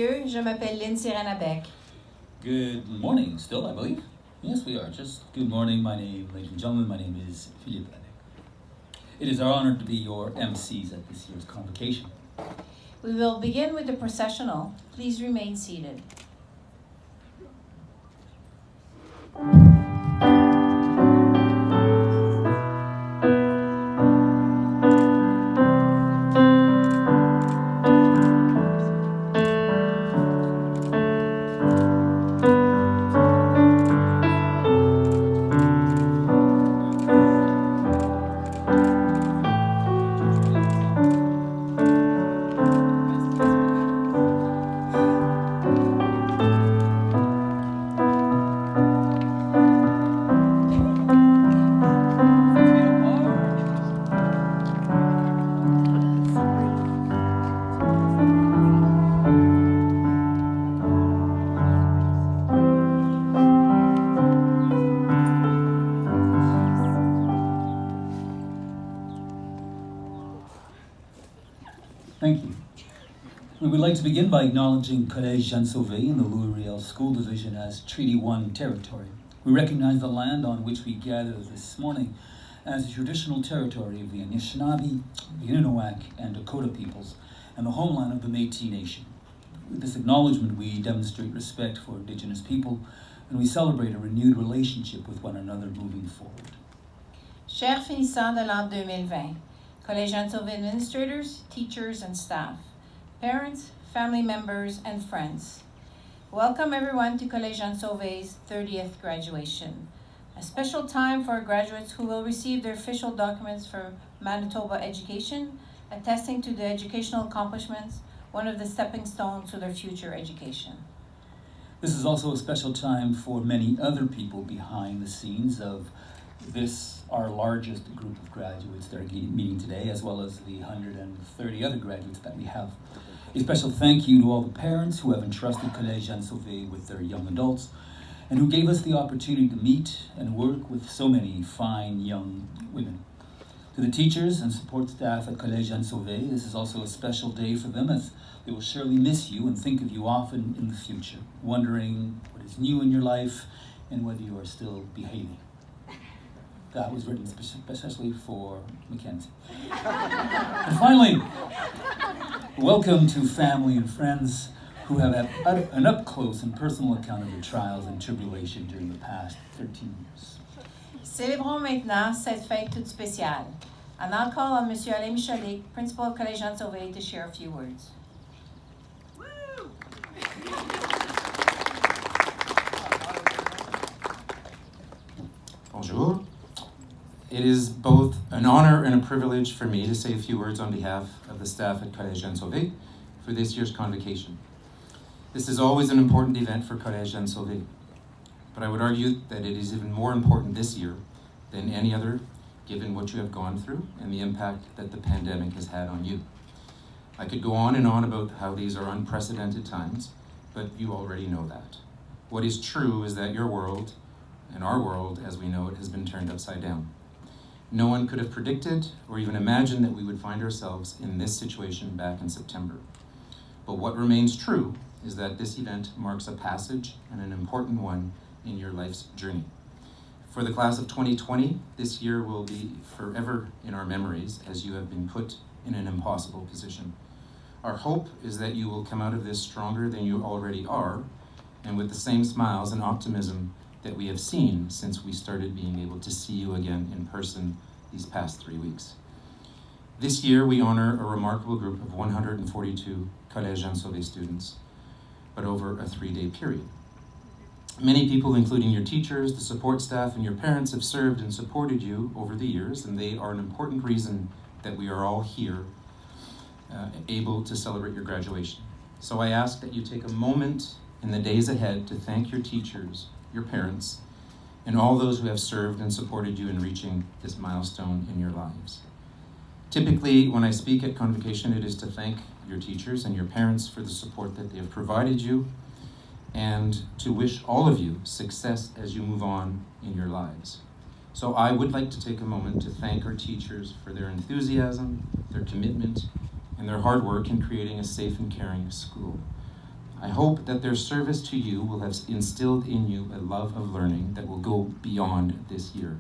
Je m'appelle Lynn Sirena-Beck. Good morning, still, I believe. Yes, we are. Just good morning, ladies and gentlemen, my name is Philippe Ladek. It is our honor to be your MCs at this year's convocation. We will begin with the processional. Please remain seated. Thank you. We would like to begin by acknowledging Collège Jean Sauvé in the Louis-Riel School Division as Treaty 1 territory. We recognize the land on which we gather this morning as the traditional territory of the Anishinaabe, the Inunuak, and Dakota peoples, and the homeland of the Métis Nation. With this acknowledgement, we demonstrate respect for Indigenous people, and we celebrate a renewed relationship with one another moving forward. Chers finissants de l'an 2020, Collège Jean Sauvé administrators, teachers, and staff, parents, family members, and friends. Welcome everyone to Collège Jean Sauvé's 30th graduation, a special time for our graduates who will receive their official documents for Manitoba education, attesting to their educational accomplishments, one of the stepping stones to their future education. This is also a special time for many other people behind the scenes of this, our largest group of graduates that are meeting today, as well as the 130 other graduates that we have. A special thank you to all the parents who have entrusted Collège Jean Sauvé with their young adults and who gave us the opportunity to meet and work with so many fine young women. To the teachers and support staff at Collège Jean Sauvé, this is also a special day for them, as they will surely miss you and think of you often in the future, wondering what is new in your life and whether you are still behaving. That was written especially for Mackenzie. And finally, welcome to family and friends who have had an up-close and personal account of your trials and tribulation during the past 13 years. Célébrons maintenant cette fête toute spéciale. And I'll call on Monsieur Alain Michalik, Principal of Collège Jean Sauvé, to share a few words. Bonjour. It is both an honor and a privilege for me to say a few words on behalf of the staff at Collège Jean Sauvé for this year's convocation. This is always an important event for Collège Jean Sauvé, but I would argue that it is even more important this year than any other, given what you have gone through and the impact that the pandemic has had on you. I could go on and on about how these are unprecedented times, but you already know that. What is true is that your world, and our world as we know it, has been turned upside down. No one could have predicted or even imagined that we would find ourselves in this situation back in September. But what remains true is that this event marks a passage and an important one in your life's journey. For the class of 2020, this year will be forever in our memories as you have been put in an impossible position. Our hope is that you will come out of this stronger than you already are, and with the same smiles and optimism that we have seen since we started being able to see you again in person these past 3 weeks. This year, we honor a remarkable group of 142 Collège Jean Sauvé students, but over a 3-day period. Many people, including your teachers, the support staff, and your parents, have served and supported you over the years, and they are an important reason that we are all here, able to celebrate your graduation. So I ask that you take a moment in the days ahead to thank your teachers, your parents, and all those who have served and supported you in reaching this milestone in your lives. Typically, when I speak at convocation, it is to thank your teachers and your parents for the support that they have provided you, and to wish all of you success as you move on in your lives. So I would like to take a moment to thank our teachers for their enthusiasm, their commitment, and their hard work in creating a safe and caring school. I hope that their service to you will have instilled in you a love of learning that will go beyond this year.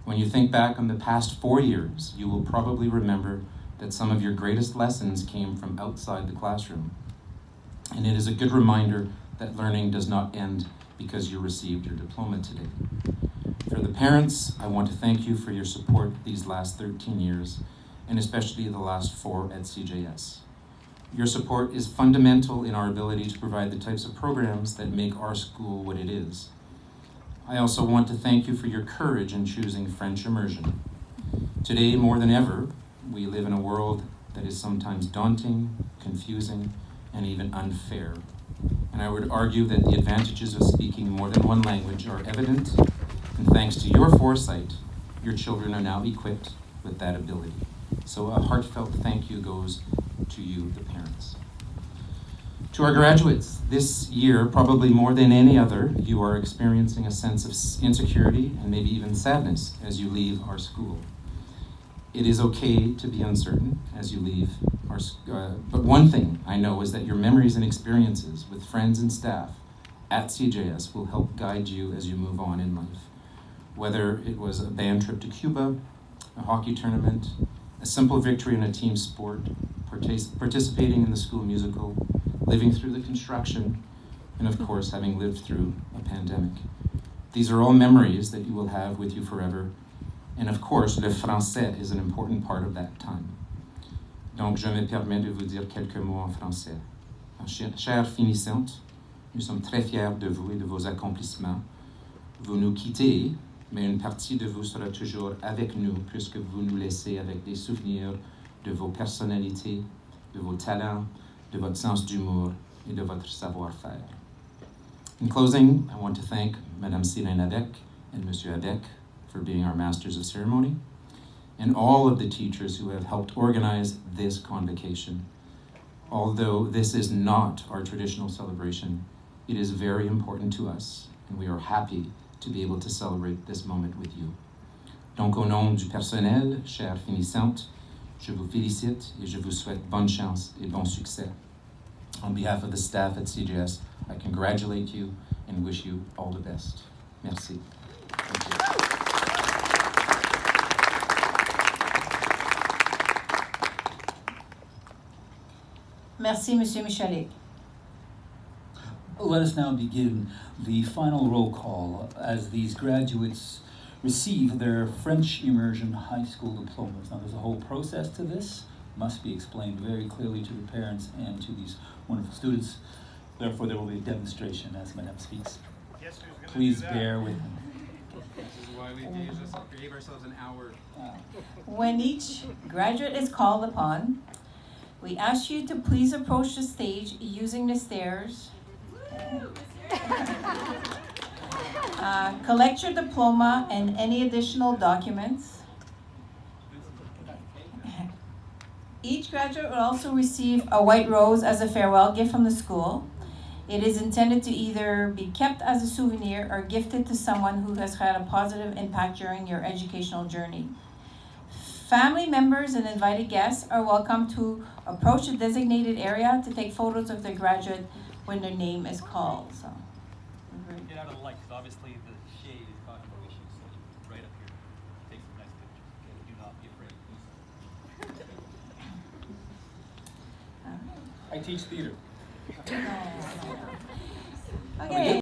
When you think back on the past 4 years, you will probably remember that some of your greatest lessons came from outside the classroom. And it is a good reminder that learning does not end because you received your diploma today. For the parents, I want to thank you for your support these last 13 years, and especially the last 4 at CJS. Your support is fundamental in our ability to provide the types of programs that make our school what it is. I also want to thank you for your courage in choosing French immersion. Today, more than ever, we live in a world that is sometimes daunting, confusing, and even unfair. And I would argue that the advantages of speaking more than one language are evident, and thanks to your foresight, your children are now equipped with that ability. So a heartfelt thank you goes to you, the parents. To our graduates, this year, probably more than any other, you are experiencing a sense of insecurity and maybe even sadness as you leave our school. It is okay to be uncertain as you leave our but one thing I know is that your memories and experiences with friends and staff at CJS will help guide you as you move on in life. Whether it was a band trip to Cuba, a hockey tournament, a simple victory in a team sport, participating in the school musical, living through the construction, and of course, having lived through a pandemic. These are all memories that you will have with you forever. And of course, le français is an important part of that time. Donc, je me permets de vous dire quelques mots en français. Chères finissantes, nous sommes très fiers de vous et de vos accomplissements. Vous nous quittez, mais une partie de vous sera toujours avec nous puisque vous nous laissez avec des souvenirs de vos personnalités, de vos talents, de votre sens d'humour et de votre savoir-faire. In closing, I want to thank Madame Sylvain Avec and Monsieur Avec for being our Masters of Ceremony, and all of the teachers who have helped organize this convocation. Although this is not our traditional celebration, it is very important to us, and we are happy to be able to celebrate this moment with you. Donc, au nom du personnel, chères finissantes, je vous félicite et je vous souhaite bonne chance et bon succès. On behalf of the staff at CJS, I congratulate you and wish you all the best. Merci. Thank you. Merci, Monsieur Michalet. Let us now begin the final roll call as these graduates receive their French immersion high school diplomas. Now, there's a whole process to this, must be explained very clearly to the parents and to these wonderful students. Therefore, there will be a demonstration as Madame speaks. Please bear with me. This is why we gave ourselves an hour. When each graduate is called upon, we ask you to please approach the stage using the stairs. Collect your diploma and any additional documents. Each graduate will also receive a white rose as a farewell gift from the school. It is intended to either be kept as a souvenir or gifted to someone who has had a positive impact during your educational journey. Family members and invited guests are welcome to approach a designated area to take photos of their graduate when their name is called. So, Get out of the light, because obviously the shade is causing no issues. So right up here, take some nice pictures. Okay, do not be afraid. all right. I teach theater. Okay.